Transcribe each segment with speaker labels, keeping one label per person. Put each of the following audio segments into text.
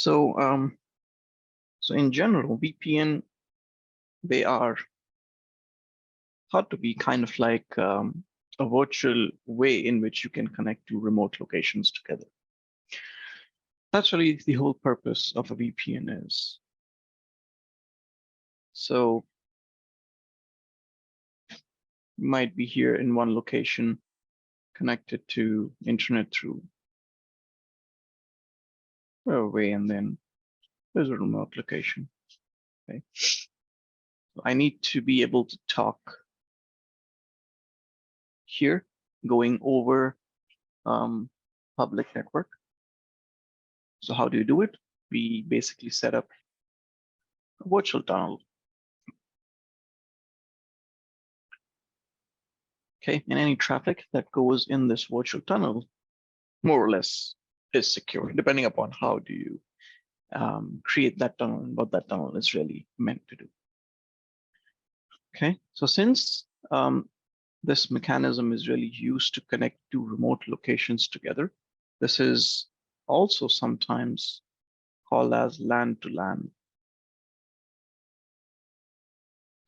Speaker 1: So in general, VPN, they are thought to be kind of like a virtual way in which you can connect to remote locations together. That's really the whole purpose of a VPN is. So you might be here in one location connected to internet through a way, and then there's a remote location. Okay. So I need to be able to talk here going over public network. So how do you do it? We basically set up a virtual tunnel. Okay, and any traffic that goes in this virtual tunnel, more or less, is secure, depending upon how do you create that tunnel and what that tunnel is really meant to do. Okay, so since this mechanism is really used to connect two remote locations together, this is also sometimes called as LAN-to-LAN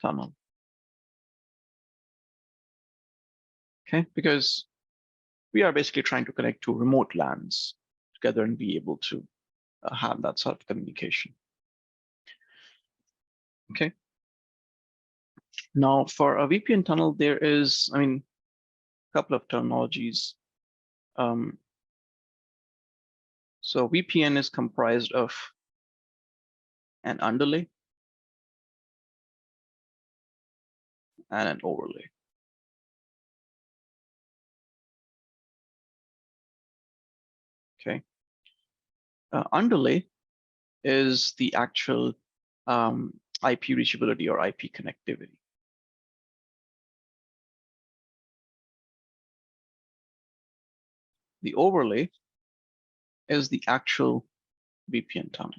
Speaker 1: tunnel. Okay, because we are basically trying to connect two remote LANs together and be able to have that sort of communication. Okay. Now, for a VPN tunnel, there is, a couple of terminologies. So VPN is comprised of an underlay and an overlay. Okay. Underlay is the actual IP reachability or IP connectivity. The overlay is the actual VPN tunnel.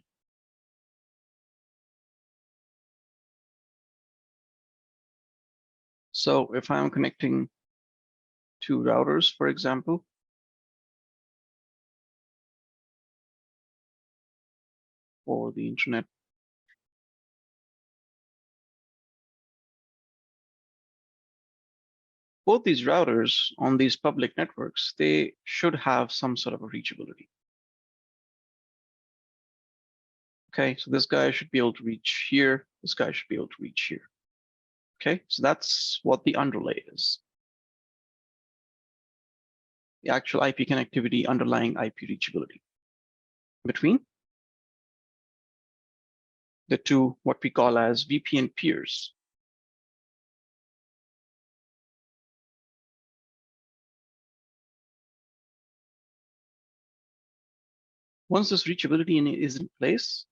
Speaker 1: So if I'm connecting two routers, for example, for the internet, both these routers on these public networks, they should have some sort of a reachability. Okay, so this guy should be able to reach here. This guy should be able to reach here. Okay, so that's what the underlay is. The actual IP connectivity underlying IP reachability between the two, what we call as VPN peers. Once this reachability is in place,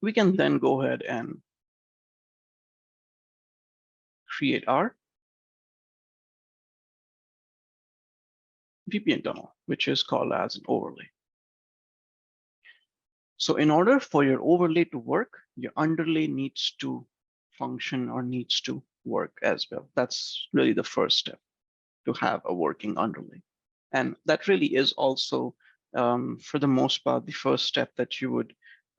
Speaker 1: we can then go ahead and create our VPN tunnel, which is called as an overlay. So in order for your overlay to work, your underlay needs to function or needs to work as well. That's really the first step, to have a working underlay. And that really is also, for the most part, the first step that you would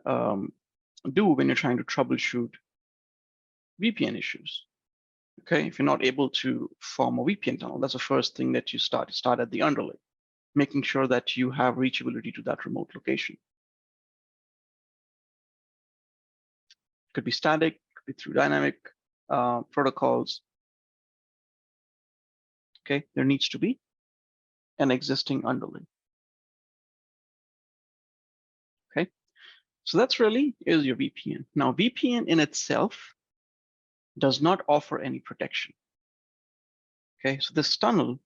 Speaker 1: do when you're trying to troubleshoot VPN issues. Okay, if you're not able to form a VPN tunnel, that's the first thing that you start at the underlay, making sure that you have reachability to that remote location. It could be static, it could be through dynamic protocols. Okay, there needs to be an existing underlay. Okay, so that's really is your VPN. Now, VPN in itself does not offer any protection. Okay, so this tunnel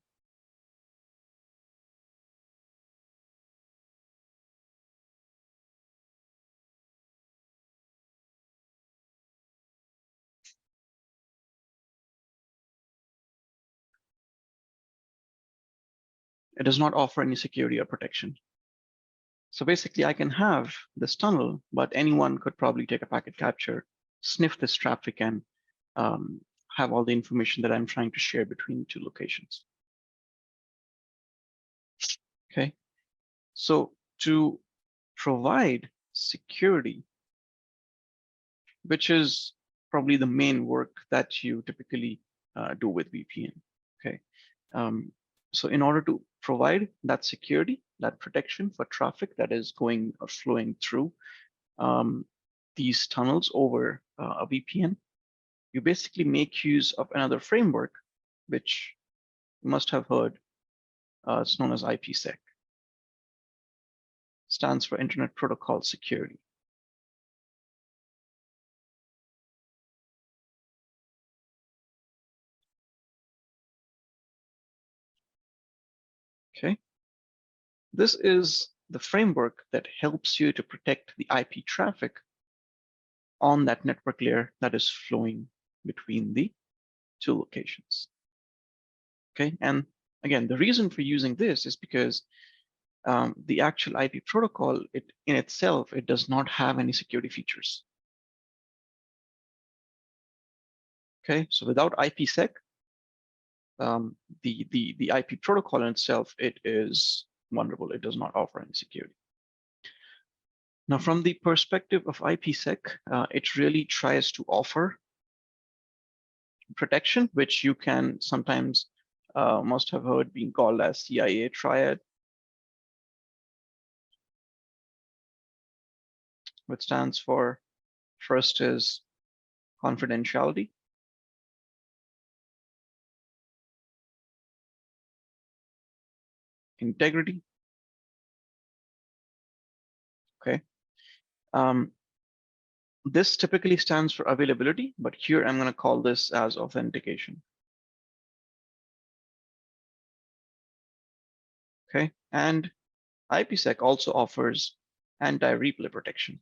Speaker 1: it does not offer any security or protection. So basically, I can have this tunnel, but anyone could probably take a packet capture, sniff this traffic, and have all the information that I'm trying to share between two locations. Okay, so to provide security, which is probably the main work that you typically do with VPN. Okay. So in order to provide that security, that protection for traffic that is going or flowing through these tunnels over a VPN, you basically make use of another framework, which you must have heard. It's known as IPsec. Stands for Internet Protocol Security. Okay. This is the framework that helps you to protect the IP traffic on that network layer that is flowing between the two locations. Okay, and again, the reason for using this is because the actual IP protocol, in itself, it does not have any security features. Okay, so without IPsec, the IP protocol in itself, it is vulnerable. It does not offer any security. Now, from the perspective of IPsec, it really tries to offer protection, which you can sometimes must have heard being called as CIA Triad, which stands for, first is confidentiality, integrity. Okay. This typically stands for availability, but here I'm going to call this as authentication. Okay, and IPsec also offers anti-replay protection.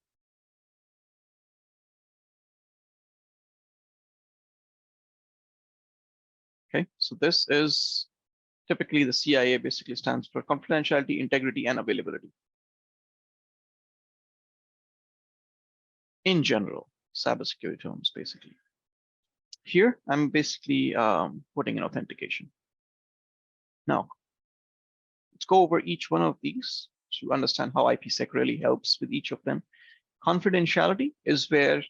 Speaker 1: Okay, so this is typically the CIA basically stands for confidentiality, integrity, and availability. In general, cybersecurity terms, basically. Here, I'm basically putting in authentication. Now, let's go over each one of these to understand how IPsec really helps with each of them. Confidentiality is where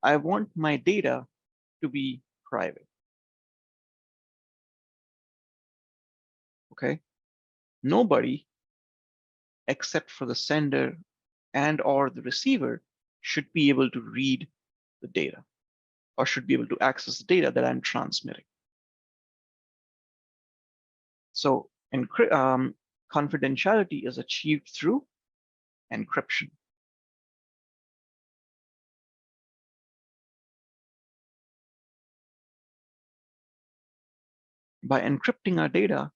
Speaker 1: I want my data to be private. Okay, nobody except for the sender and or the receiver should be able to read the data or should be able to access the data that I'm transmitting. So confidentiality is achieved through encryption. By encrypting our data,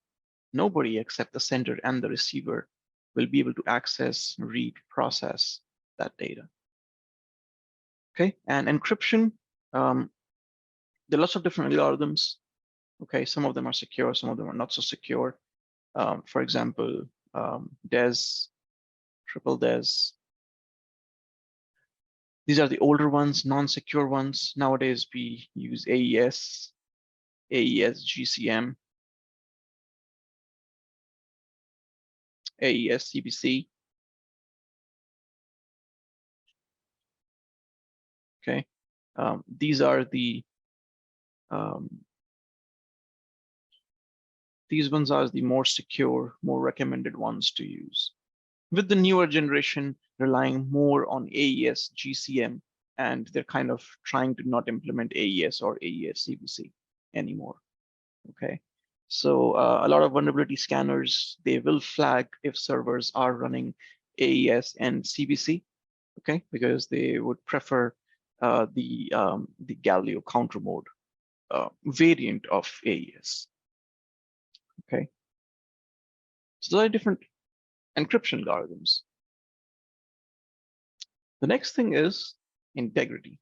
Speaker 1: nobody except the sender and the receiver will be able to access, read, process that data. Okay, and encryption, there are lots of different algorithms. Okay, some of them are secure, some of them are not so secure. For example, DES, triple DES. These are the older ones, non-secure ones. Nowadays, we use AES, GCM, AES CBC. Okay, these are the these ones are the more secure, more recommended ones to use. With the newer generation relying more on AES GCM, and they're kind of trying to not implement AES or AES CBC anymore. Okay, so a lot of vulnerability scanners, they will flag if servers are running AES and CBC, okay, because they would prefer the Galileo counter mode variant of AES. Okay, so there are different encryption algorithms. The next thing is integrity.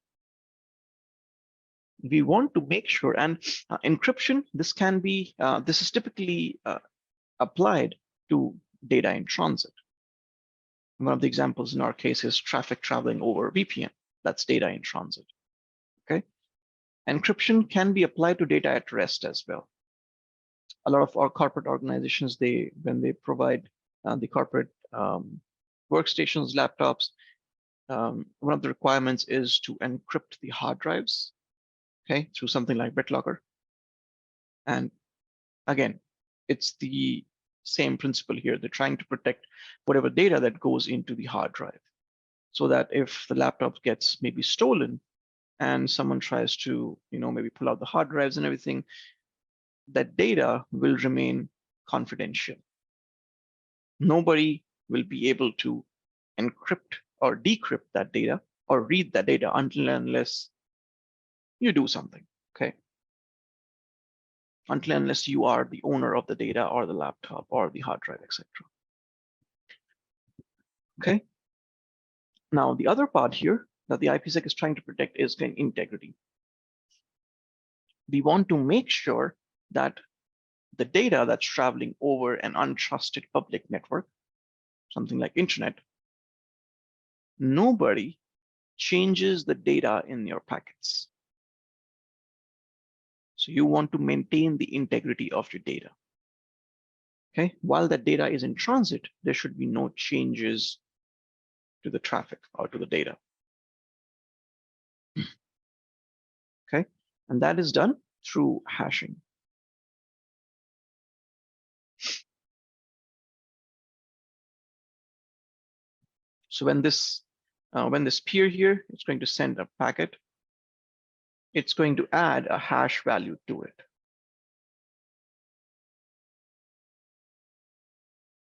Speaker 1: We want to make sure, and encryption, this can be, this is typically applied to data in transit. One of the examples in our case is traffic traveling over VPN. That's data in transit. Okay, encryption can be applied to data at rest as well. A lot of our corporate organizations, when they provide the corporate workstations, laptops, one of the requirements is to encrypt the hard drives, okay, through something like BitLocker. And again, it's the same principle here. They're trying to protect whatever data that goes into the hard drive, so that if the laptop gets maybe stolen and someone tries to, maybe pull out the hard drives and everything, that data will remain confidential. Nobody will be able to encrypt or decrypt that data or read that data until and unless you do something, okay? Until and unless you are the owner of the data or the laptop or the hard drive, etc. Okay. Now, the other part here that the IPsec is trying to protect is integrity. We want to make sure that the data that's traveling over an untrusted public network, something like internet, nobody changes the data in your packets. So you want to maintain the integrity of your data. Okay, while that data is in transit, there should be no changes to the traffic or to the data. Okay, and that is done through hashing. So when this peer here is going to send a packet, it's going to add a hash value to it.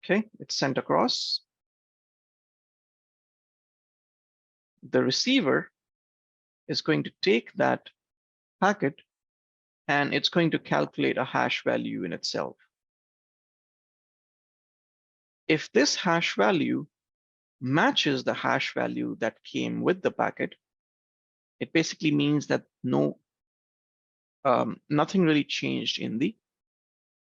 Speaker 1: Okay, it's sent across. The receiver is going to take that packet and it's going to calculate a hash value in itself. If this hash value matches the hash value that came with the packet, it basically means that nothing really changed in the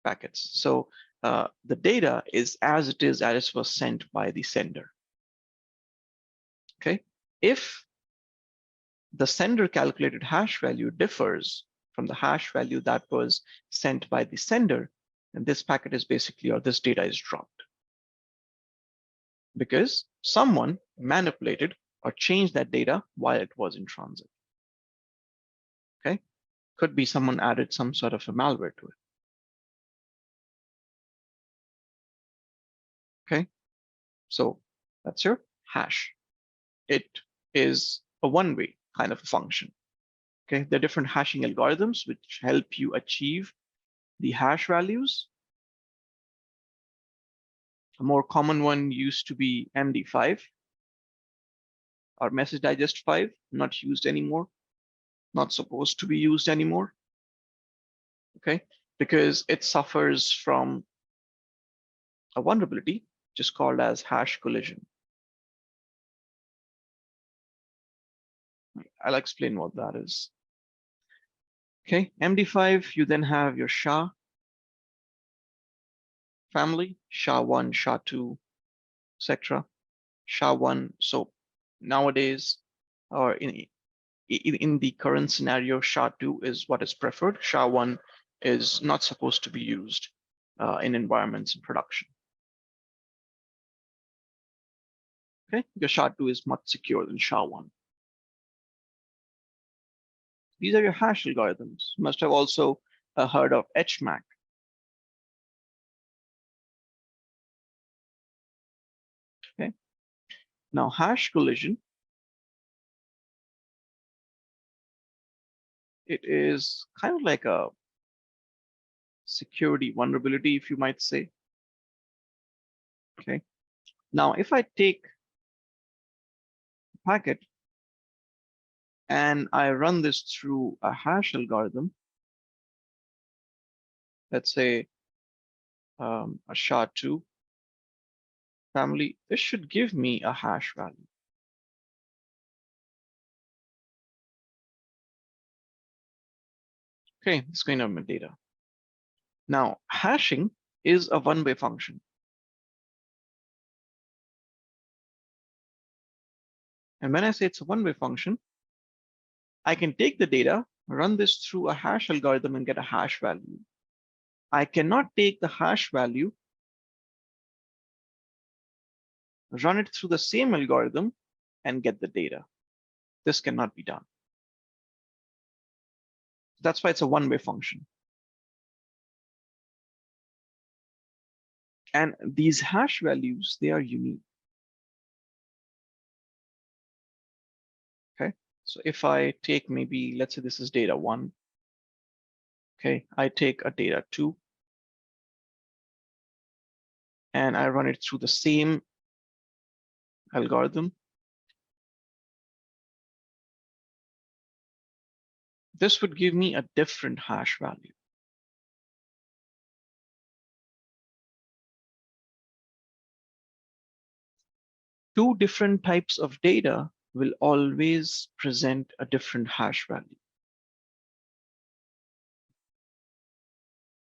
Speaker 1: packets. So the data is as it was sent by the sender. Okay, if the sender calculated hash value differs from the hash value that was sent by the sender, then this packet is basically, or this data is dropped, because someone manipulated or changed that data while it was in transit. Okay, could be someone added some sort of a malware to it. Okay, so that's your hash. It is a one-way kind of a function. Okay, there are different hashing algorithms which help you achieve the hash values. A more common one used to be MD5 or message digest 5, not used anymore, not supposed to be used anymore. Okay, because it suffers from a vulnerability just called as hash collision. I'll explain what that is. Okay, MD5, you then have your SHA family, SHA-1, SHA-2, etc. SHA-1, so nowadays, or in the current scenario, SHA-2 is what is preferred. SHA-1 is not supposed to be used in environments in production. Okay, because SHA-2 is much secure than SHA-1. These are your hash algorithms. You must have also heard of HMAC. Okay, now hash collision, it is kind of like a security vulnerability, if you might say. Okay, now if I take a packet and I run this through a hash algorithm, let's say a SHA-2 family, this should give me a hash value. Okay, it's going to have my data. Now, hashing is a one-way function. And when I say it's a one-way function, I can take the data, run this through a hash algorithm and get a hash value. I cannot take the hash value run it through the same algorithm, and get the data. This cannot be done. That's why it's a one-way function. And these hash values, they are unique. Okay, so if I take maybe, let's say this is data 1. Okay, I take a data 2, and I run it through the same algorithm. This would give me a different hash value. Two different types of data will always present a different hash value.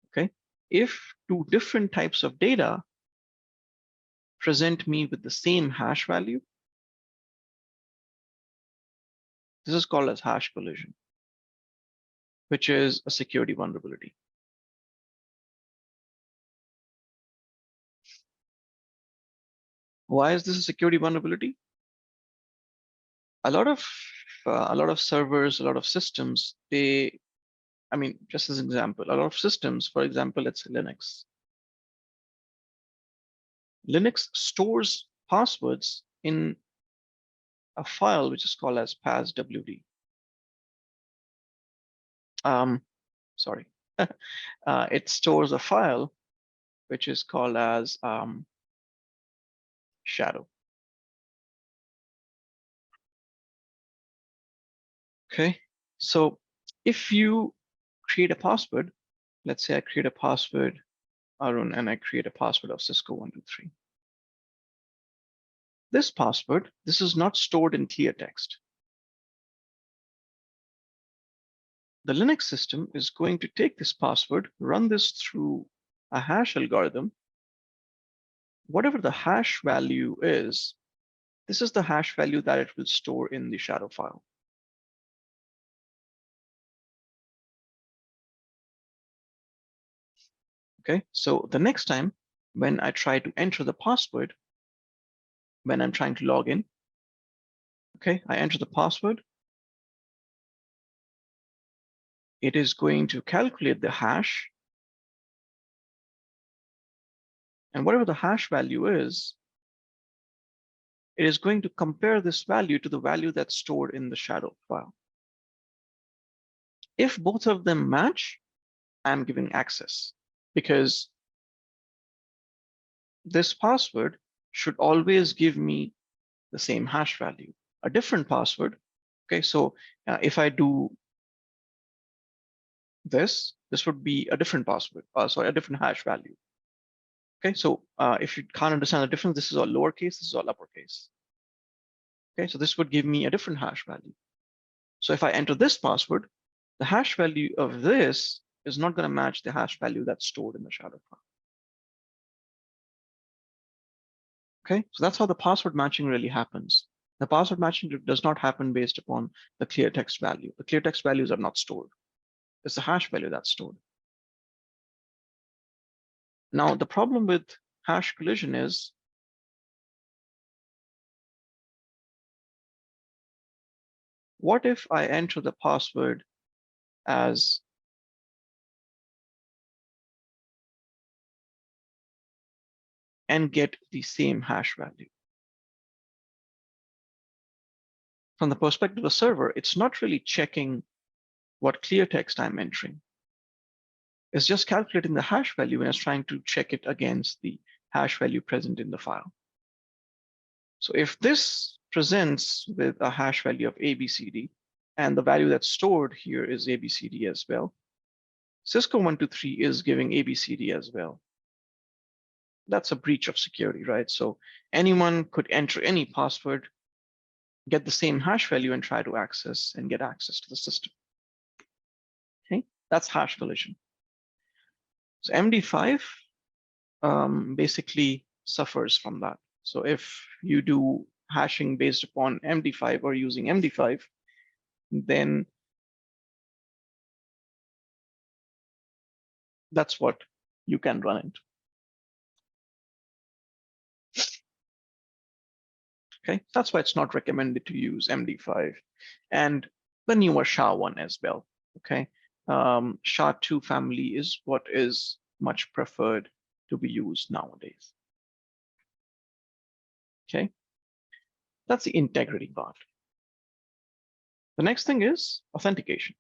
Speaker 1: Okay, if two different types of data present me with the same hash value, this is called as hash collision, which is a security vulnerability. Why is this a security vulnerability? A lot of servers, a lot of systems, I mean, just as an example, a lot of systems, for example, let's say Linux. Linux stores passwords in a file which is called as passwd. Sorry, it stores a file which is called as shadow. Okay, so if you create a password, let's say I create a password, Arun, and I create a password of Cisco123. This password, this is not stored in clear text. The Linux system is going to take this password, run this through a hash algorithm. Whatever the hash value is, this is the hash value that it will store in the shadow file. Okay, so the next time when I try to enter the password, when I'm trying to log in, okay, I enter the password. It is going to calculate the hash. And whatever the hash value is, it is going to compare this value to the value that's stored in the shadow file. If both of them match, I'm giving access, because this password should always give me the same hash value. A different password, okay, so if I do this would be a different password, sorry, a different hash value. Okay, so if you can't understand the difference, this is all lowercase, this is all uppercase. Okay, so this would give me a different hash value. So if I enter this password, the hash value of this is not going to match the hash value that's stored in the shadow file. Okay, so that's how the password matching really happens. The password matching does not happen based upon the clear text value. The clear text values are not stored. It's the hash value that's stored. Now, the problem with hash collision is what if I enter the password as and get the same hash value? From the perspective of the server, it's not really checking what clear text I'm entering. It's just calculating the hash value and it's trying to check it against the hash value present in the file. So if this presents with a hash value of ABCD, and the value that's stored here is ABCD as well, Cisco123 is giving ABCD as well. That's a breach of security, right? So anyone could enter any password, get the same hash value, and try to access and get access to the system. Okay, that's hash collision. So MD5 basically suffers from that. So if you do hashing based upon MD5 or using MD5, then that's what you can run into. Okay, that's why it's not recommended to use MD5 and the newer SHA-1 as well. Okay, SHA-2 family is what is much preferred to be used nowadays. Okay, that's the integrity part. The next thing is authentication.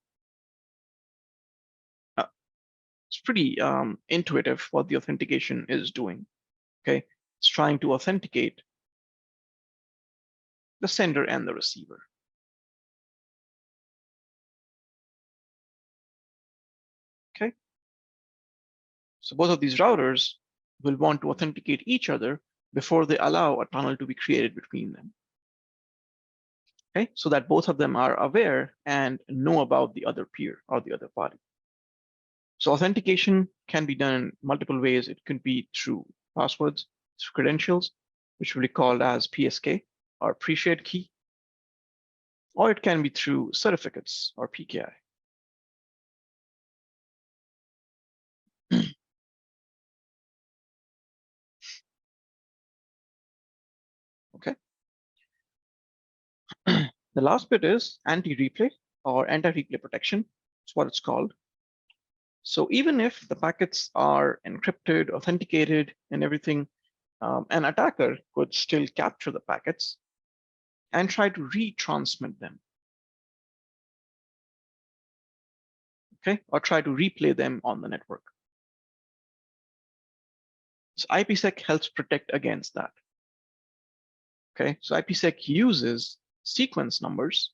Speaker 1: It's pretty intuitive what the authentication is doing. Okay, it's trying to authenticate the sender and the receiver. Okay, so both of these routers will want to authenticate each other before they allow a tunnel to be created between them. Okay, so that both of them are aware and know about the other peer or the other party. So authentication can be done in multiple ways. It could be through passwords, through credentials, which will be called as PSK or pre-shared key, or it can be through certificates or PKI. Okay. The last bit is anti-replay or anti-replay protection. That's what it's called. So even if the packets are encrypted, authenticated, and everything, an attacker could still capture the packets and try to retransmit them. Okay, or try to replay them on the network. So IPsec helps protect against that. Okay, so IPsec uses sequence numbers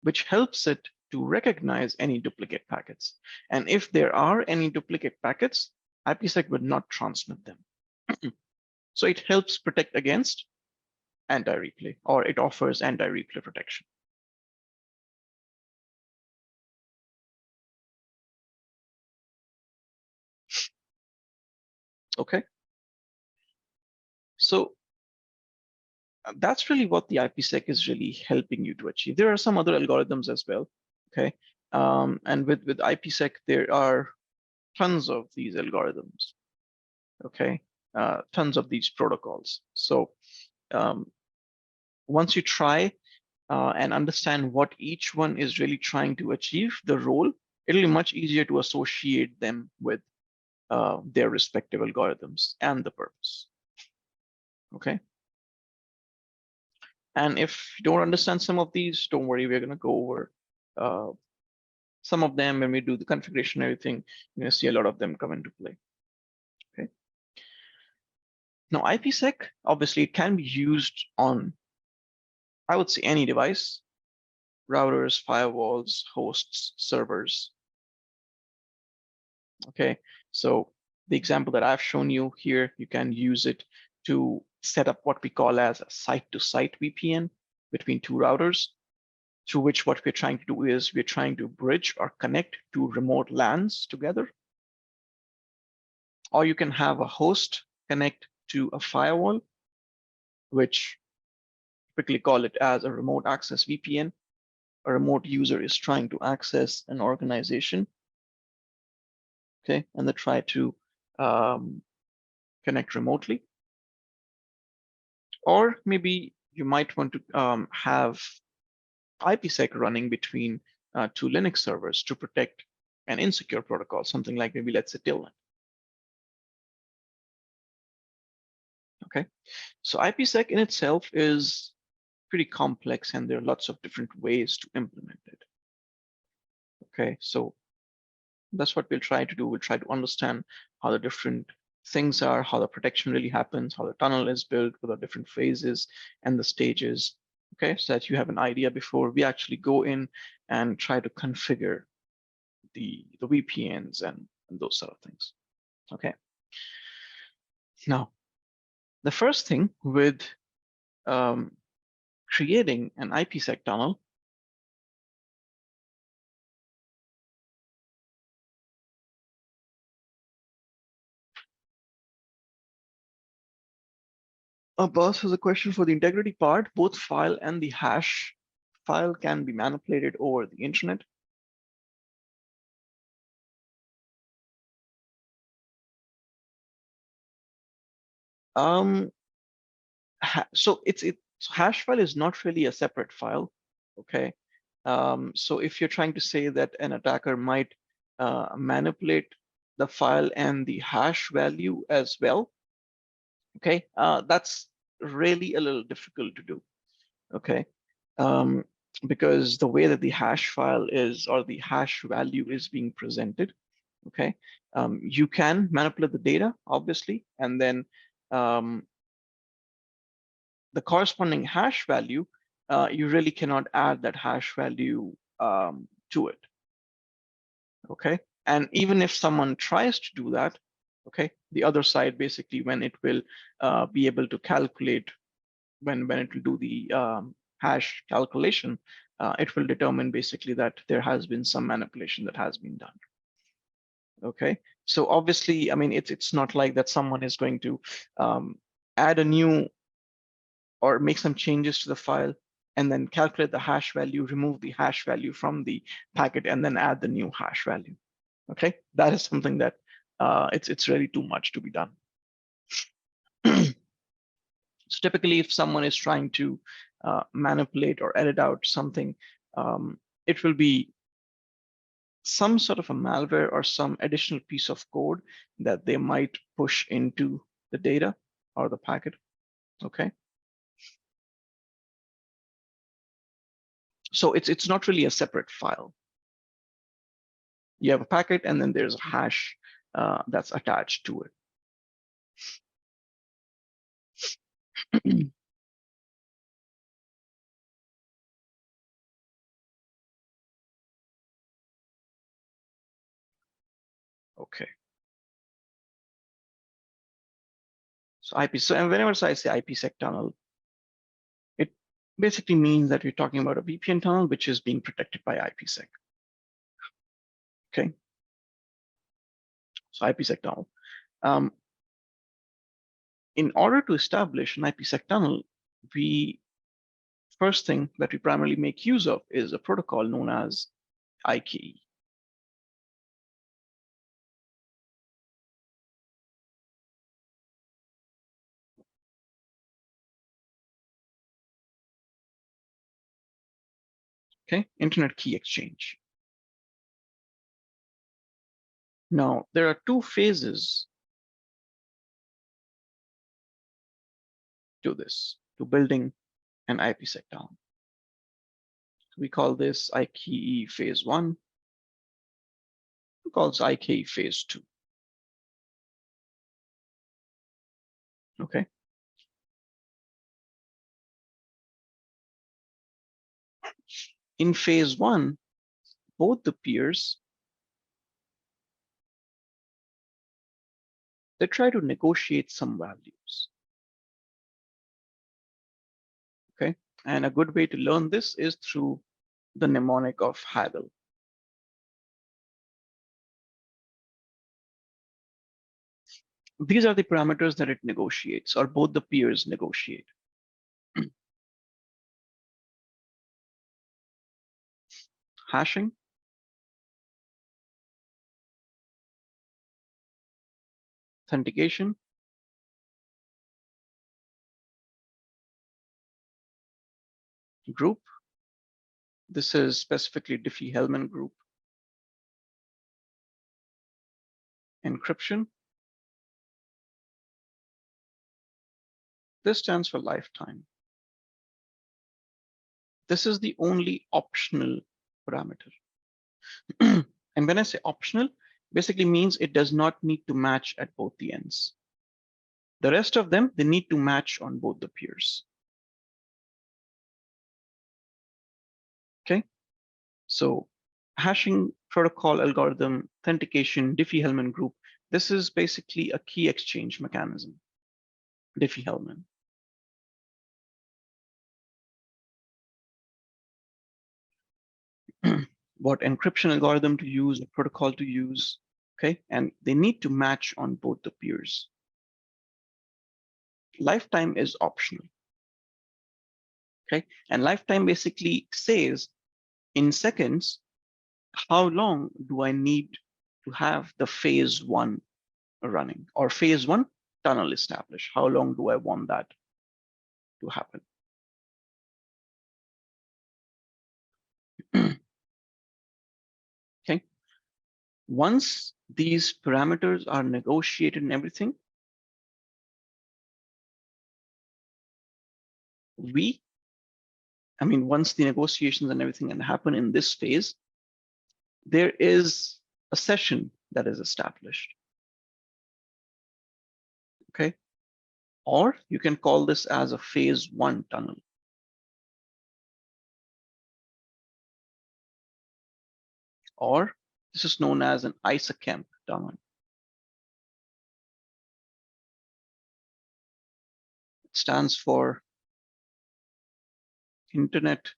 Speaker 1: which helps it to recognize any duplicate packets. And if there are any duplicate packets, IPsec would not transmit them. So it helps protect against anti-replay, or it offers anti-replay protection. Okay. So that's really what the IPsec is really helping you to achieve. There are some other algorithms as well. Okay. And with IPsec, there are tons of these algorithms. Okay. Tons of these protocols. So once you try and understand what each one is really trying to achieve, the role, it'll be much easier to associate them with their respective algorithms and the purpose. Okay. And if you don't understand some of these, don't worry, we're going to go over some of them when we do the configuration and everything. You're going to see a lot of them come into play. Okay. Now, IPsec, obviously, it can be used on, I would say, any device: routers, firewalls, hosts, servers. Okay, so the example that I've shown you here, you can use it to set up what we call as a site-to-site VPN between two routers, through which what we're trying to do is we're trying to bridge or connect two remote LANs together. Or you can have a host connect to a firewall, which typically call it as a remote access VPN. A remote user is trying to access an organization. Okay, and they try to connect remotely. Or maybe you might want to have IPsec running between two Linux servers to protect an insecure protocol, something like maybe, let's say, Telnet. Okay, so IPsec in itself is pretty complex, and there are lots of different ways to implement it. Okay, so that's what we'll try to do. We'll try to understand how the different things are, how the protection really happens, how the tunnel is built with the different phases and the stages. Okay, so that you have an idea before we actually go in and try to configure the VPNs and those sort of things. Okay. Now, the first thing with creating an IPsec tunnel, boss has a question for the integrity part. Both file and the hash file can be manipulated over the internet. Um, so hash file is not really a separate file. Okay. So if you're trying to say that an attacker might manipulate the file and the hash value as well, okay, that's really a little difficult to do. Okay. Um, because the way that the hash file is, or the hash value is being presented, okay, you can manipulate the data, obviously, and then the corresponding hash value, you really cannot add that hash value to it, okay? And even if someone tries to do that, okay, the other side basically, when it will be able to calculate, when it will do the hash calculation, it will determine basically that there has been some manipulation that has been done. Okay, so obviously, I mean, it's not like that someone is going to add a new or make some changes to the file and then calculate the hash value, remove the hash value from the packet, and then add the new hash value. Okay, that is something that it's really too much to be done. So typically, if someone is trying to manipulate or edit out something, it will be some sort of a malware or some additional piece of code that they might push into the data or the packet. Okay. So it's not really a separate file. You have a packet and then there's a hash that's attached to it. Okay. So and whenever I say IPsec tunnel, it basically means that we're talking about a VPN tunnel which is being protected by IPsec. Okay. So IPsec tunnel. In order to establish an IPsec tunnel, first thing that we primarily make use of is a protocol known as IKE. Okay, Internet Key Exchange. Now, there are two phases to this, to building an IPsec tunnel. We call this IKE phase 1. We call this IKE phase 2. Okay. In phase 1, both the peers, they try to negotiate some values. Okay. And a good way to learn this is through the mnemonic of haggle. These are the parameters that it negotiates, or both the peers negotiate. Hashing, authentication, group. This is specifically Diffie-Hellman group. Encryption. This stands for lifetime. This is the only optional parameter. And when I say optional, basically means it does not need to match at both the ends. The rest of them, they need to match on both the peers. Okay, so hashing protocol algorithm, authentication, Diffie-Hellman group, this is basically a key exchange mechanism, Diffie-Hellman. What encryption algorithm to use, what protocol to use, okay? And they need to match on both the peers. Lifetime is optional, okay? And lifetime basically says in seconds, how long do I need to have the phase 1 running, or phase 1 tunnel established. How long do I want that to happen? Okay. Once these parameters are negotiated and everything, once the negotiations and everything and happen in this phase, there is a session that is established. Okay. Or you can call this as a phase 1 tunnel. Or this is known as an IPsec tunnel. It stands for Internet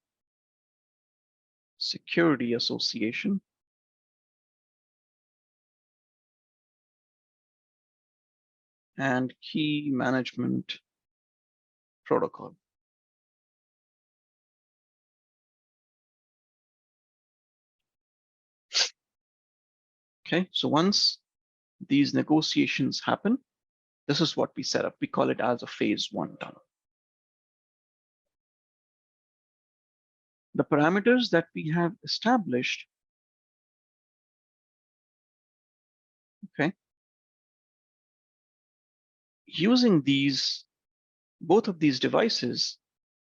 Speaker 1: Security Association. And Key Management Protocol. Okay, so once these negotiations happen, this is what we set up. We call it as a phase 1 tunnel. The parameters that we have established, okay, using these, both of these devices,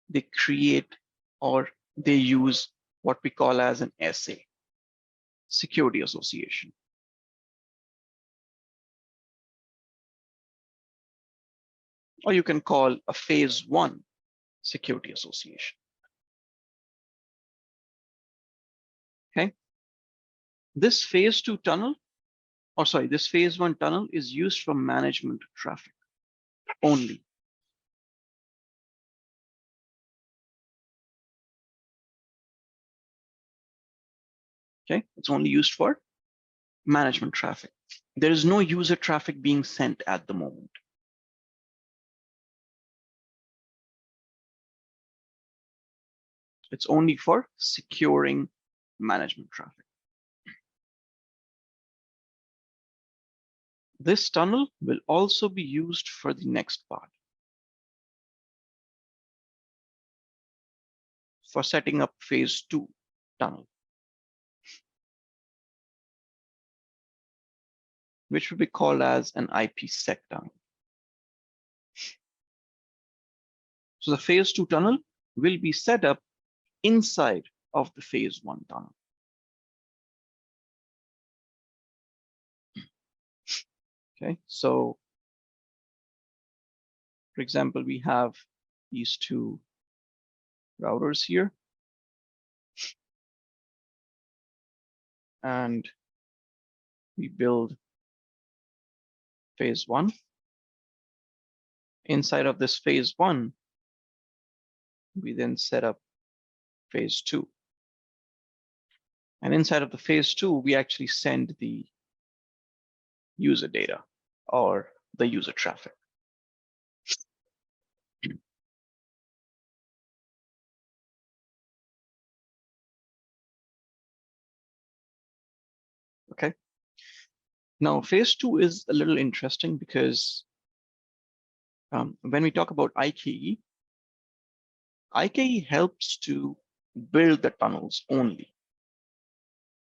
Speaker 1: they create or they use what we call as an SA, security association. Or you can call a phase 1 security association. Okay. This phase 2 tunnel, or sorry, this phase 1 tunnel is used for management traffic only. Okay, it's only used for management traffic. There is no user traffic being sent at the moment. It's only for securing management traffic. This tunnel will also be used for the next part, for setting up phase 2 tunnel, which will be called as an IPsec tunnel. So the phase 2 tunnel will be set up inside of the phase 1 tunnel. Okay, so for example, we have these 2 routers here. And we build phase 1. Inside of this phase 1, we then set up phase 2. And inside of the phase 2, we actually send the user data or the user traffic. Okay. Now, phase 2 is a little interesting because when we talk about IKE, IKE helps to build the tunnels only.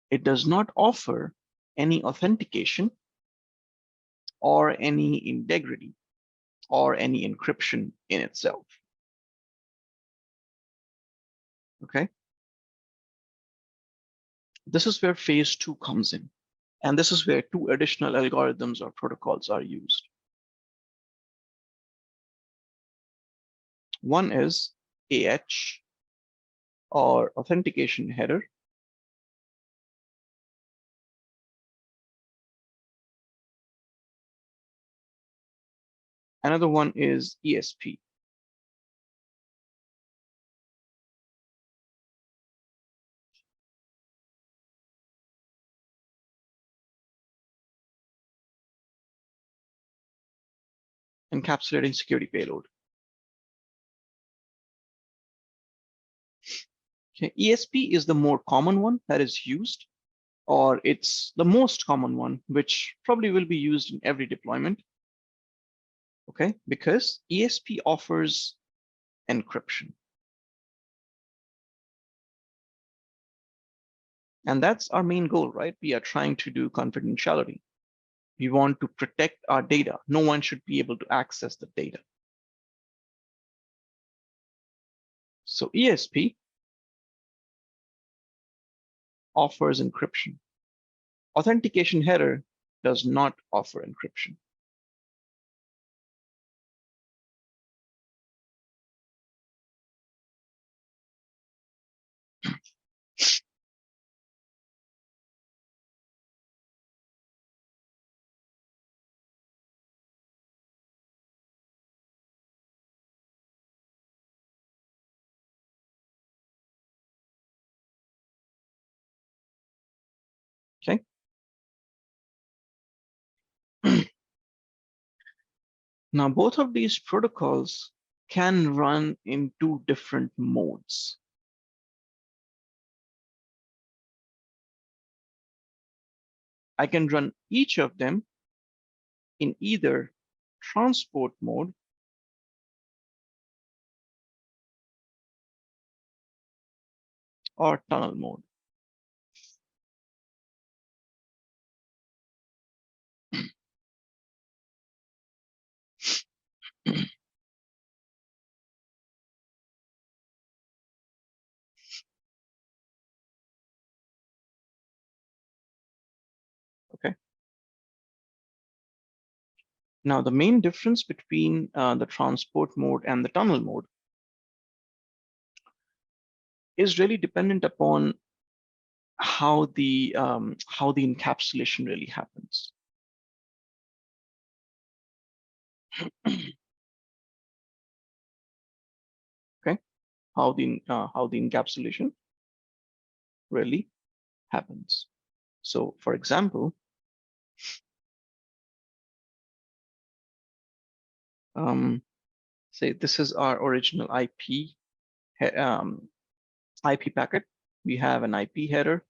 Speaker 1: It does not offer any authentication or any integrity or any encryption in itself. Okay. This is where phase 2 comes in. And this is where 2 additional algorithms or protocols are used. One is AH, or authentication header. Another one is ESP. Encapsulating security payload. Okay, ESP is the more common one that is used, or it's the most common one, which probably will be used in every deployment. Okay, because ESP offers encryption. And that's our main goal, right? We are trying to do confidentiality. We want to protect our data. No one should be able to access the data. So ESP offers encryption. Authentication header does not offer encryption. Okay. Now, both of these protocols can run in two different modes. I can run each of them in either transport mode or tunnel mode. Okay. Now, the main difference between the transport mode and the tunnel mode is really dependent upon how the encapsulation really happens. Okay, how the encapsulation really happens. So, for example, say this is our original IP packet. We have an IP header.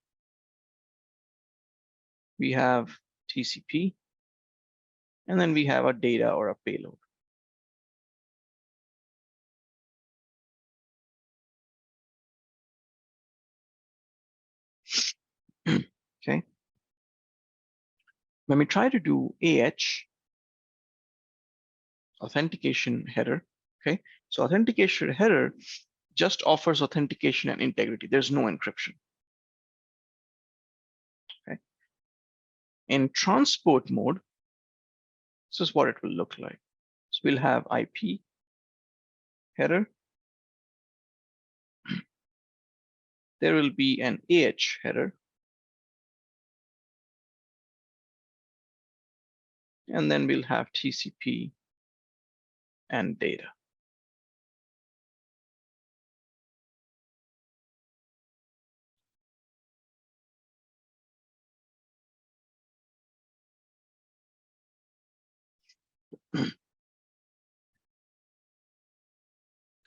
Speaker 1: We have TCP, and then we have a data or a payload. Okay. When we try to do AH, authentication header, okay, so authentication header just offers authentication and integrity. There's no encryption. Okay. In transport mode, this is what it will look like. So we'll have IP header. There will be an AH header. And then we'll have TCP and data.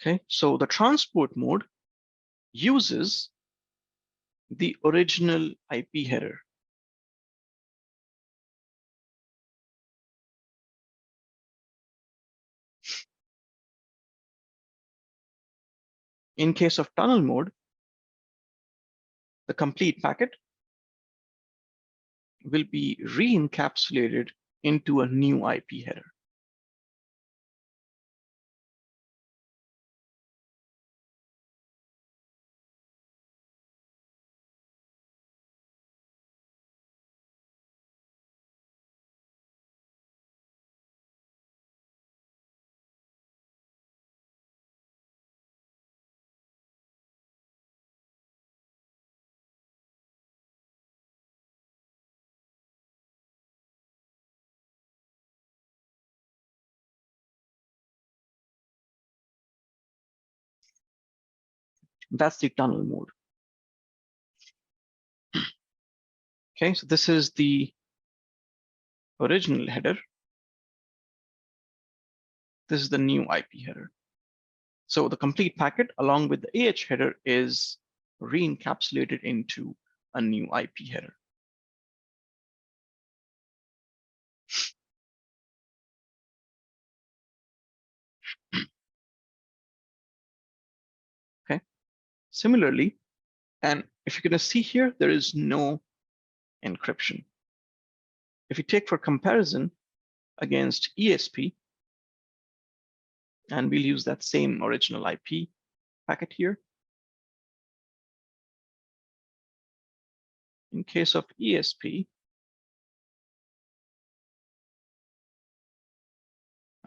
Speaker 1: Okay, so the transport mode uses the original IP header. In case of tunnel mode, the complete packet will be re-encapsulated into a new IP header. That's the tunnel mode. Okay, so this is the original header. This is the new IP header. So the complete packet along with the AH header is re-encapsulated into a new IP header. Okay. Similarly, and if you're going to see here, there is no encryption. If you take for comparison against ESP, and we'll use that same original IP packet here. In case of ESP,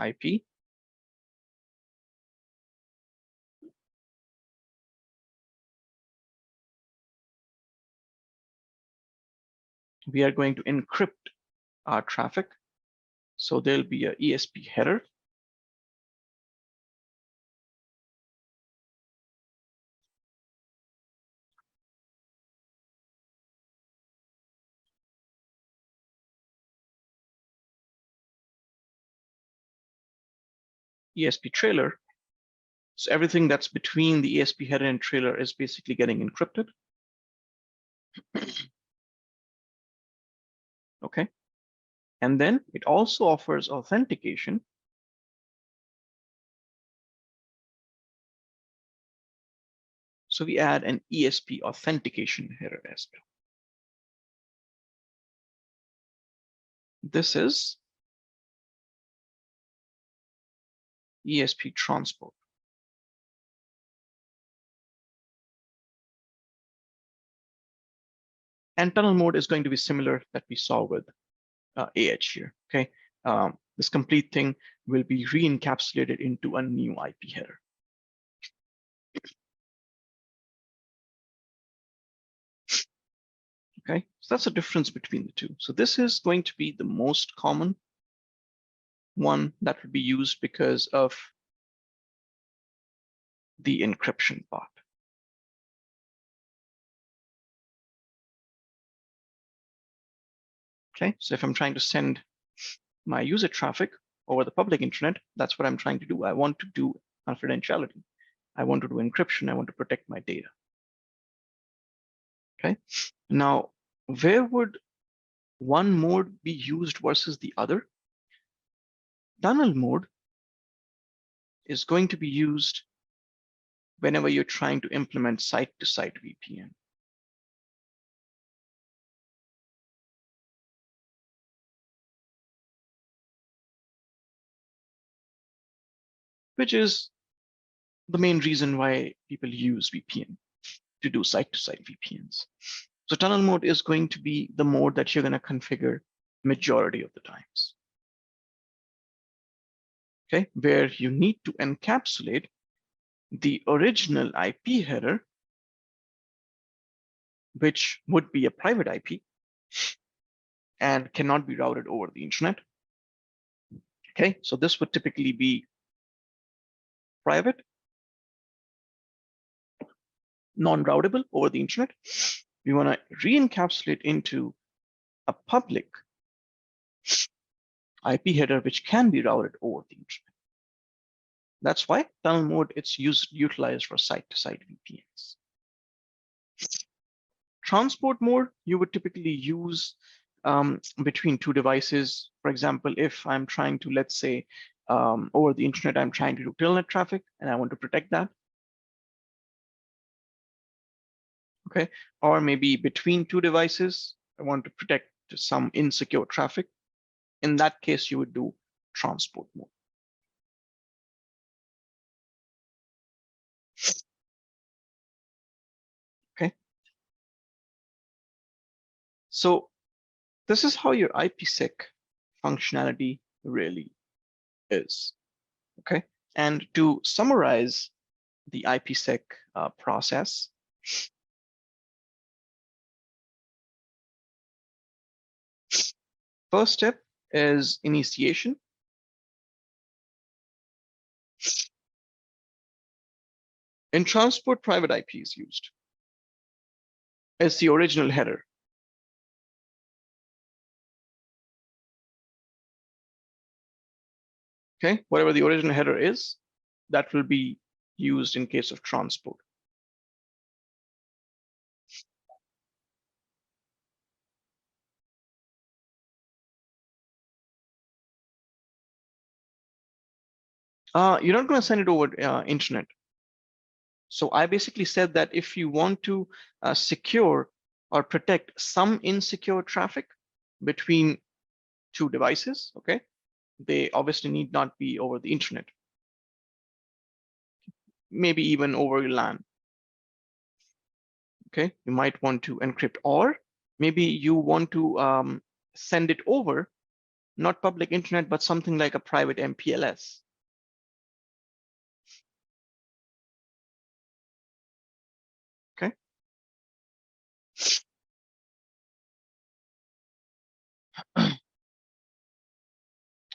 Speaker 1: IP, we are going to encrypt our traffic. So there'll be a ESP header. ESP trailer. So everything that's between the ESP header and trailer is basically getting encrypted. Okay. And then it also offers authentication. So we add an ESP authentication header as well. This is ESP transport. And tunnel mode is going to be similar that we saw with AH here. Okay. This complete thing will be re-encapsulated into a new IP header. Okay, so that's the difference between the two. So this is going to be the most common one that will be used because of the encryption part. Okay, so if I'm trying to send my user traffic over the public internet, that's what I'm trying to do. I want to do confidentiality. I want to do encryption. I want to protect my data. Okay, now where would one mode be used versus the other? Tunnel mode is going to be used whenever you're trying to implement site-to-site VPN. Which is the main reason why people use VPN to do site-to-site VPNs. So tunnel mode is going to be the mode that you're going to configure majority of the times. Okay, where you need to encapsulate the original IP header, which would be a private IP and cannot be routed over the internet. Okay, so this would typically be private, non-routable over the internet. We want to re-encapsulate into a public IP header which can be routed over the internet. That's why tunnel mode it's utilized for site-to-site VPNs. Transport mode you would typically use between two devices. For example, if I'm trying to, let's say, over the internet, I'm trying to do telnet traffic and I want to protect that. Okay, or maybe between two devices, I want to protect some insecure traffic. In that case, you would do transport mode. Okay. So this is how your IPsec functionality really is. Okay. And to summarize the IPsec process, first step is initiation. In transport, private IP is used. It's the original header. Okay, whatever the original header is, that will be used in case of transport. You're not going to send it over internet. So I basically said that if you want to secure or protect some insecure traffic between two devices, okay, they obviously need not be over the internet, maybe even over LAN. Okay, you might want to encrypt, or maybe you want to send it over, not public internet, but something like a private MPLS. Okay.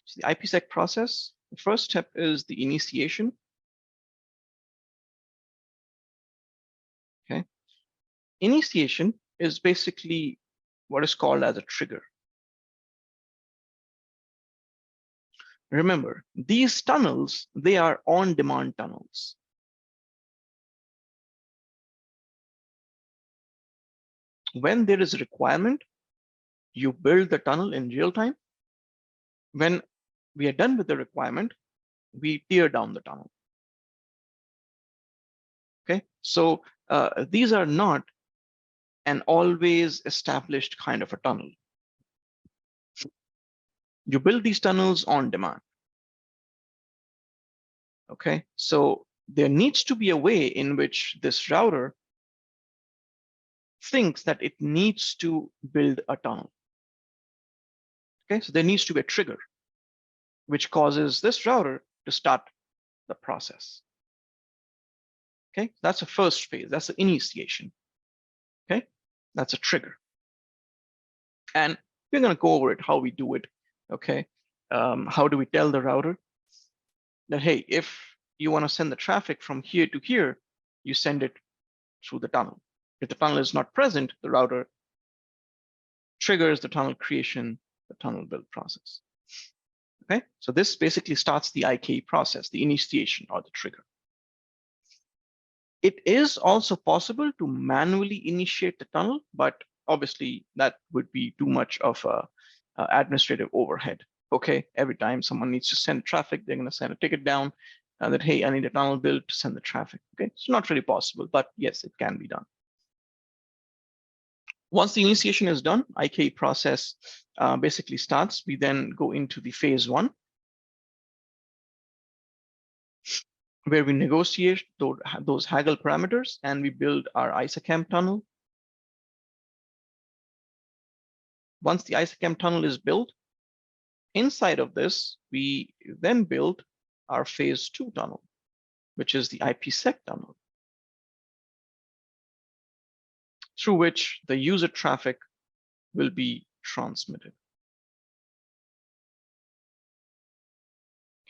Speaker 1: So the IPsec process, the first step is the initiation. Okay. Initiation is basically what is called as a trigger. Remember, these tunnels, they are on-demand tunnels. When there is a requirement, you build the tunnel in real time. When we are done with the requirement, we tear down the tunnel. Okay, so these are not an always established kind of a tunnel. You build these tunnels on demand. Okay, so there needs to be a way in which this router thinks that it needs to build a tunnel. Okay, so there needs to be a trigger which causes this router to start the process. Okay, that's the first phase. That's the initiation. Okay, that's a trigger. And we're going to go over it, how we do it. Okay, how do we tell the router that, hey, if you want to send the traffic from here to here, you send it through the tunnel. If the tunnel is not present, the router triggers the tunnel creation, the tunnel build process. Okay, so this basically starts the IK process, the initiation or the trigger. It is also possible to manually initiate the tunnel, but obviously that would be too much of a administrative overhead. Okay, every time someone needs to send traffic, they're going to send a ticket down that, hey, I need a tunnel build to send the traffic. Okay, it's not really possible, but yes, it can be done. Once the initiation is done, IK process basically starts. We then go into the phase one, where we negotiate those haggle parameters and we build our ISACAM tunnel. Once the ISACAM tunnel is built, inside of this, we then build our phase two tunnel, which is the IPsec tunnel, through which the user traffic will be transmitted.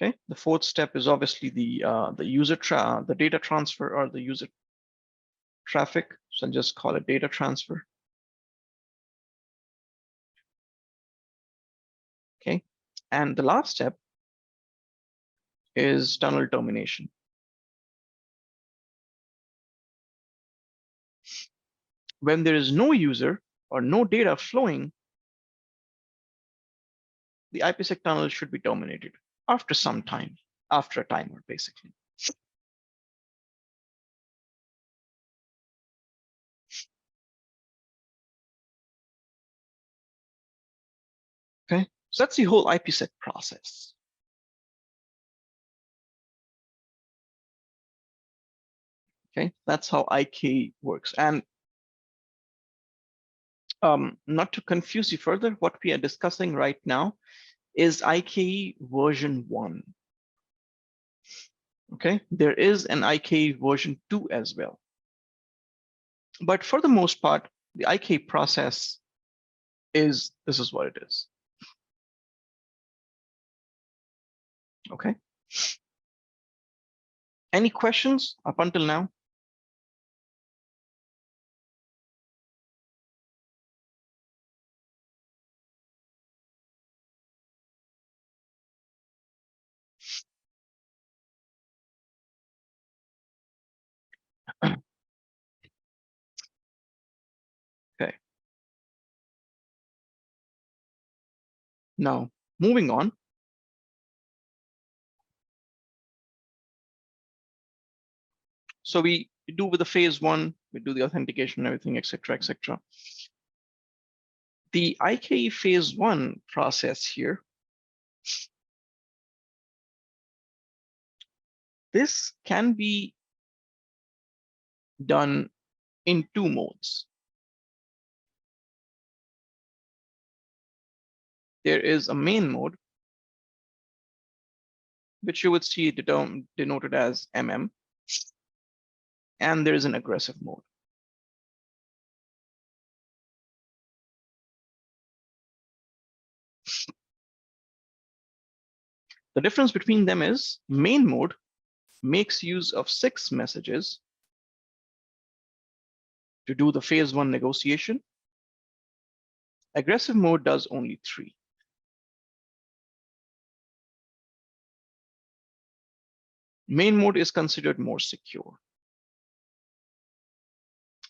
Speaker 1: Okay, the fourth step is obviously the data transfer or the user traffic. So I'll just call it data transfer. Okay, and the last step is tunnel termination. When there is no user or no data flowing, the IPsec tunnel should be terminated after some time, after a timer, basically. Okay, so that's the whole IPsec process. Okay, that's how IK works. And not to confuse you further, what we are discussing right now is IK version 1. Okay, there is an IK version 2 as well. But for the most part, the IK process this is what it is. Okay. Any questions up until now? Okay. Now, moving on. So we do with the phase one, we do the authentication and everything, et cetera, et cetera. The IKE phase one process here, this can be done in two modes. There is a main mode, which you would see denoted as MM, and there is an aggressive mode. The difference between them is main mode makes use of 6 messages to do the phase one negotiation. Aggressive mode does only 3. Main mode is considered more secure.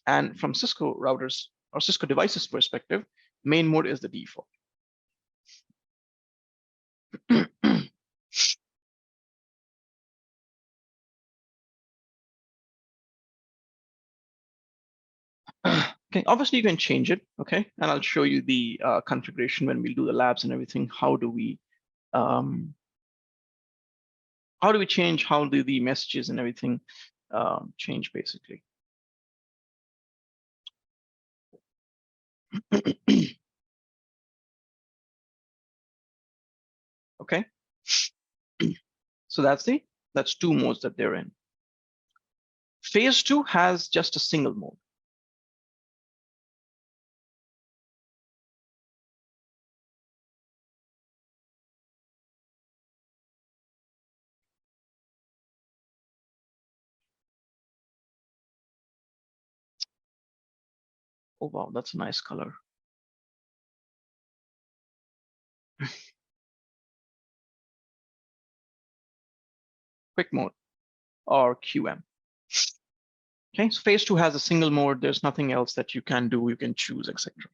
Speaker 1: And from Cisco routers or Cisco devices perspective, main mode is the default. Okay, obviously you can change it, okay? And I'll show you the configuration when we do the labs and everything. How do we change, how do the messages and everything change basically? Okay, so that's 2 modes that they're in. Phase 2 has just a single mode. Oh wow, that's a nice color. Quick mode or QM. Okay, so phase 2 has a single mode. There's nothing else that you can do. You can choose, etc.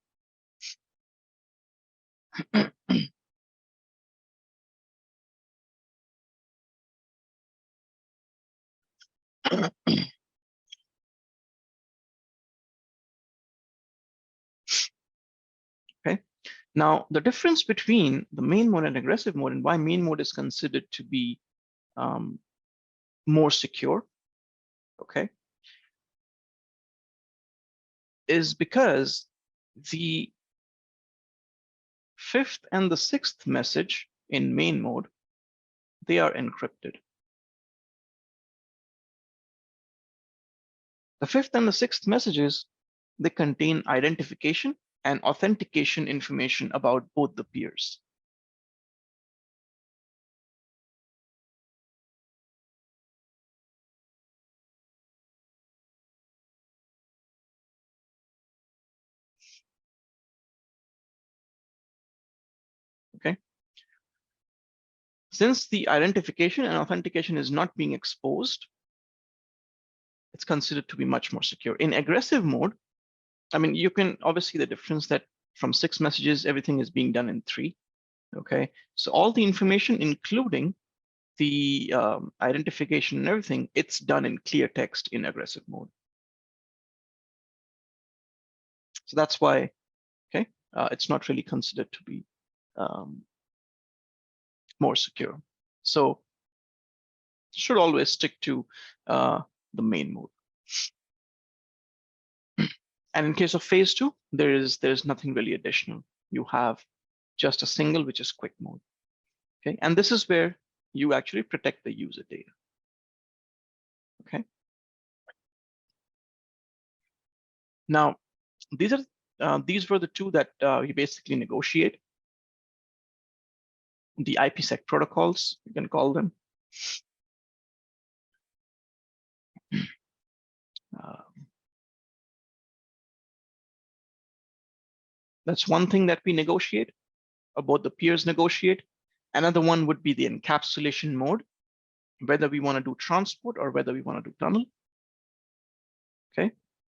Speaker 1: Okay, now the difference between the main mode and aggressive mode, and why main mode is considered to be more secure, okay, is because the 5th and the 6th message in main mode, they are encrypted. The 5th and the 6th messages, they contain identification and authentication information about both the peers. Okay. Since the identification and authentication is not being exposed, it's considered to be much more secure. In aggressive mode, I mean, you can obviously the difference that from 6 messages, everything is being done in 3. Okay, so all the information, including the identification and everything, it's done in clear text in aggressive mode. So that's why, okay, it's not really considered to be more secure. So should always stick to the main mode. And in case of phase 2, there's nothing really additional. You have just a single, which is quick mode. Okay, and this is where you actually protect the user data. Okay. Now, these were the 2 that you basically negotiate. The IPsec protocols, you can call them. That's one thing that we negotiate, or both the peers negotiate. Another one would be the encapsulation mode, whether we want to do transport or whether we want to do tunnel. Okay.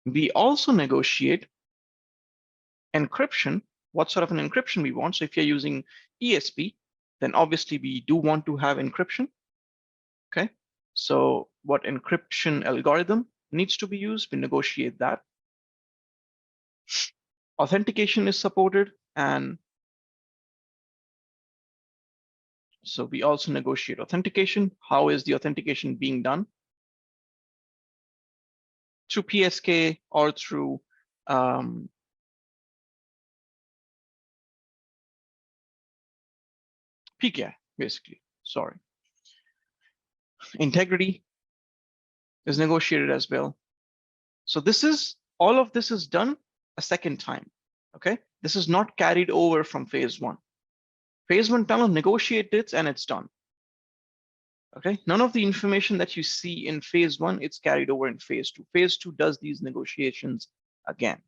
Speaker 1: We also negotiate encryption, what sort of an encryption we want. So if you're using ESP, then obviously we do want to have encryption. Okay. So what encryption algorithm needs to be used, we negotiate that. Authentication is supported, and so we also negotiate authentication. How is the authentication being done? Through PSK or through PKI, basically. Sorry. Integrity is negotiated as well. So this is, all of this is done a second time, okay? This is not carried over from phase one. Phase one tunnel negotiated and it's done, okay? None of the information that you see in phase one, it's carried over in phase two. Phase two does these negotiations again,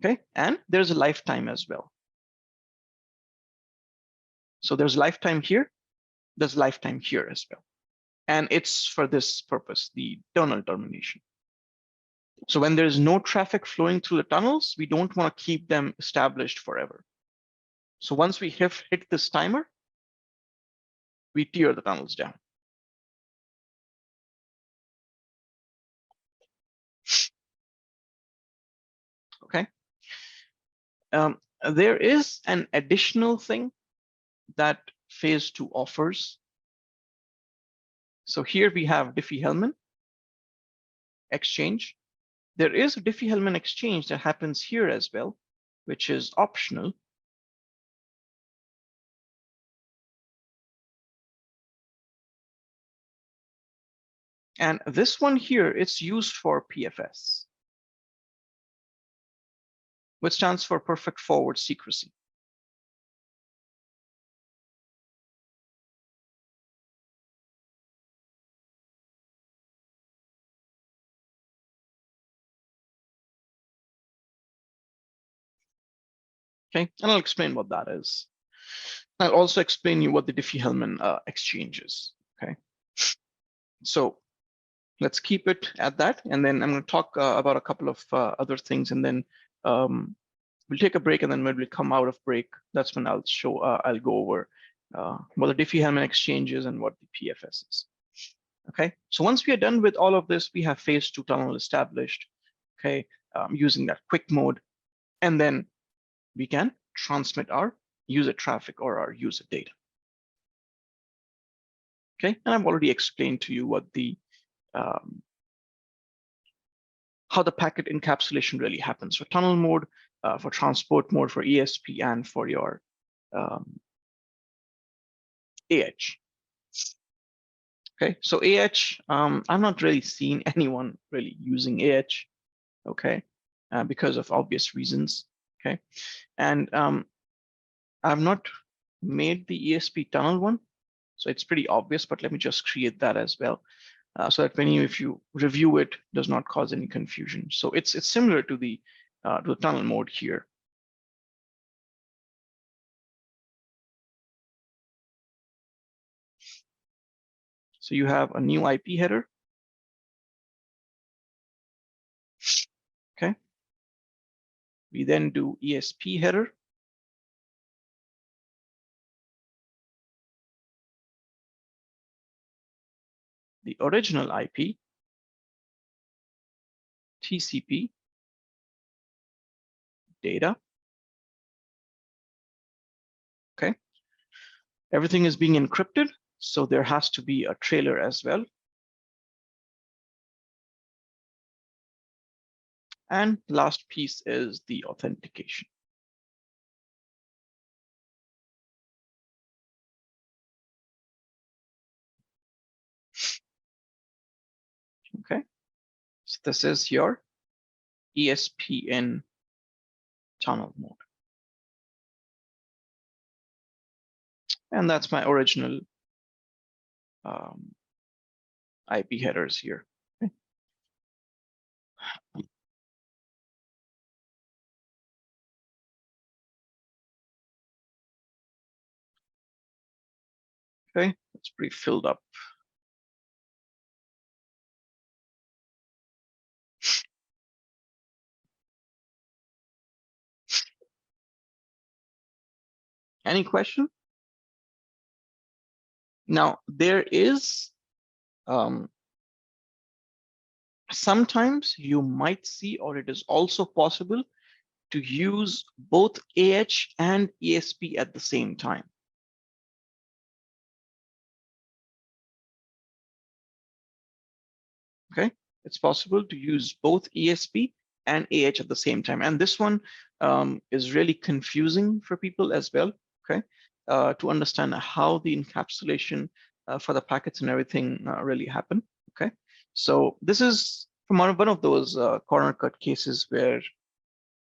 Speaker 1: okay? And there's a lifetime as well. So there's lifetime here, there's lifetime here as well. And it's for this purpose, the tunnel termination. So when there's no traffic flowing through the tunnels, we don't want to keep them established forever. So once we hit this timer, we tear the tunnels down. Okay. There is an additional thing that phase two offers. So here we have Diffie-Hellman exchange. There is a Diffie-Hellman exchange that happens here as well, which is optional. And this one here, it's used for PFS, which stands for perfect forward secrecy. Okay, and I'll explain what that is. I'll also explain you what the Diffie-Hellman exchange is. Okay, so let's keep it at that, and then I'm going to talk about a couple of other things, and then we'll take a break, and then when we come out of break, that's when I'll show I'll go over what the Diffie-Hellman exchange is and what the PFS is. Okay, so once we are done with all of this, we have phase two tunnel established. Okay, using that quick mode, and then we can transmit our user traffic or our user data. Okay, and I've already explained to you what the how the packet encapsulation really happens for tunnel mode, for transport mode, for ESP, and for your AH. Okay, so AH, I'm not really seeing anyone really using AH, okay, because of obvious reasons, okay, and I've not made the ESP tunnel one, so it's pretty obvious, but let me just create that as well, so that if you review it, does not cause any confusion. So it's similar to the tunnel mode here. So you have a new IP header. Okay. We then do ESP header. The original IP, TCP, data. Okay. Everything is being encrypted, so there has to be a trailer as well. And last piece is the authentication. Okay, so this is your ESPN tunnel mode. And that's my original IP headers here. Okay. Okay, it's pretty filled up. Any question? Now, there is Sometimes you might see, or it is also possible to use both AH and ESP at the same time. Okay, it's possible to use both ESP and AH at the same time. And this one is really confusing for people as well, okay, to understand how the encapsulation for the packets and everything really happen, okay? So this is from one of those corner cut cases where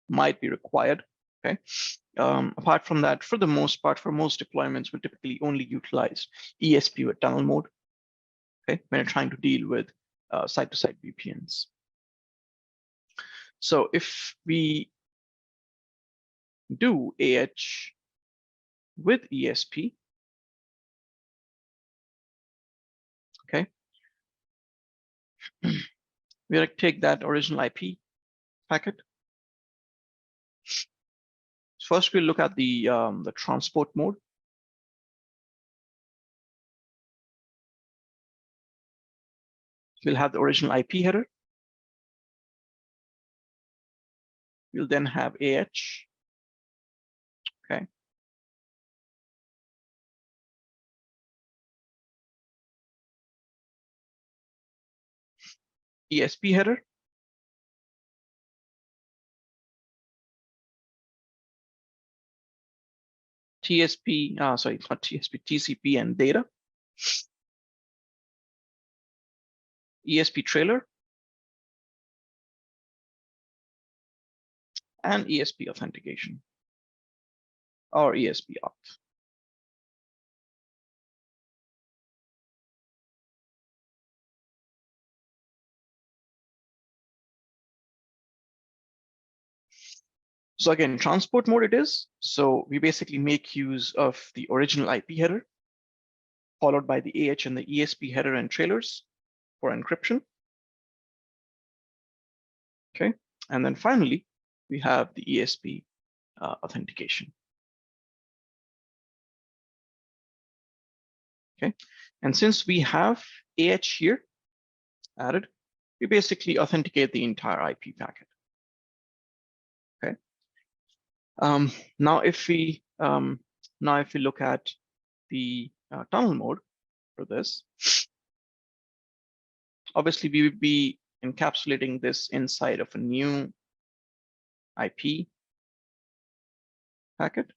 Speaker 1: might be required, okay? Apart from that, for the most part, for most deployments, we typically only utilize ESP with tunnel mode, okay, when you're trying to deal with site-to-site VPNs. So if we do AH with ESP, okay, we're going to take that original IP packet. First, we'll look at the transport mode. We'll have the original IP header. We'll then have AH, okay. ESP header. TSP, sorry, not TSP, TCP and data. ESP trailer. And ESP authentication or ESP auth. So again, transport mode it is. So we basically make use of the original IP header, followed by the AH and the ESP header and trailers for encryption. Okay, and then finally, we have the ESP authentication. Okay, and since we have AH here added, we basically authenticate the entire IP packet. Okay. Now if we look at the tunnel mode for this, obviously we would be encapsulating this inside of a new IP packet,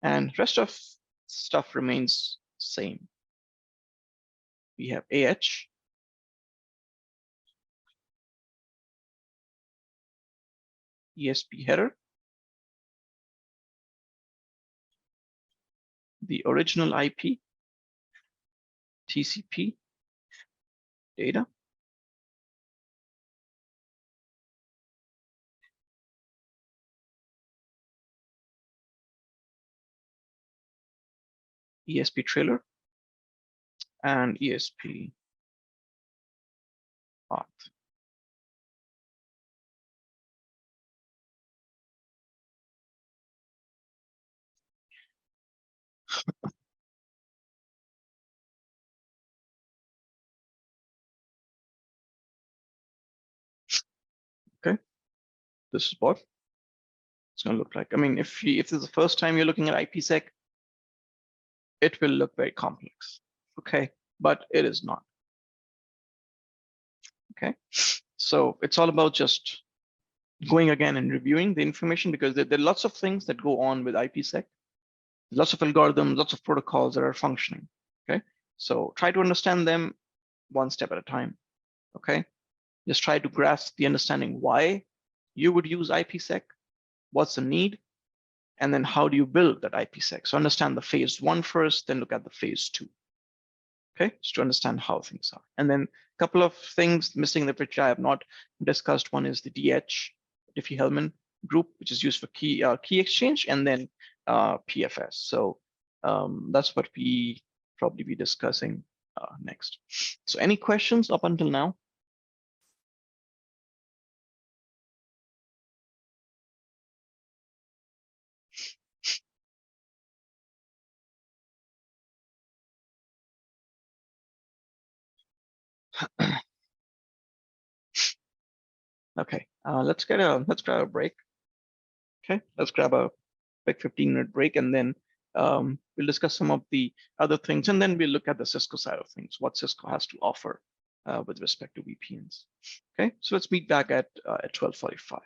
Speaker 1: and rest of stuff remains same. We have AH, ESP header, the original IP, TCP, data, ESP trailer, and ESP auth. Okay, this is what it's going to look like. I mean, if this is the first time you're looking at IPsec, it will look very complex. Okay, but it is not. Okay, so it's all about just going again and reviewing the information, because there are lots of things that go on with IPsec, lots of algorithms, lots of protocols that are functioning. Okay, so try to understand them one step at a time. Okay, just try to grasp the understanding why you would use IPsec, what's the need, and then how do you build that IPsec. So understand the phase 1 first, then look at the phase 2. Okay, just to understand how things are. And then a couple of things missing that which I have not discussed. One is the DH, Diffie-Hellman group, which is used for key exchange, and then PFS. So that's what we probably be discussing next. So any questions up until now? Okay, let's grab a break. Okay, let's grab a quick 15-minute break, and then we'll discuss some of the other things, and then we'll look at the Cisco side of things, what Cisco has to offer with respect to VPNs. Okay, so let's meet back at 12:45.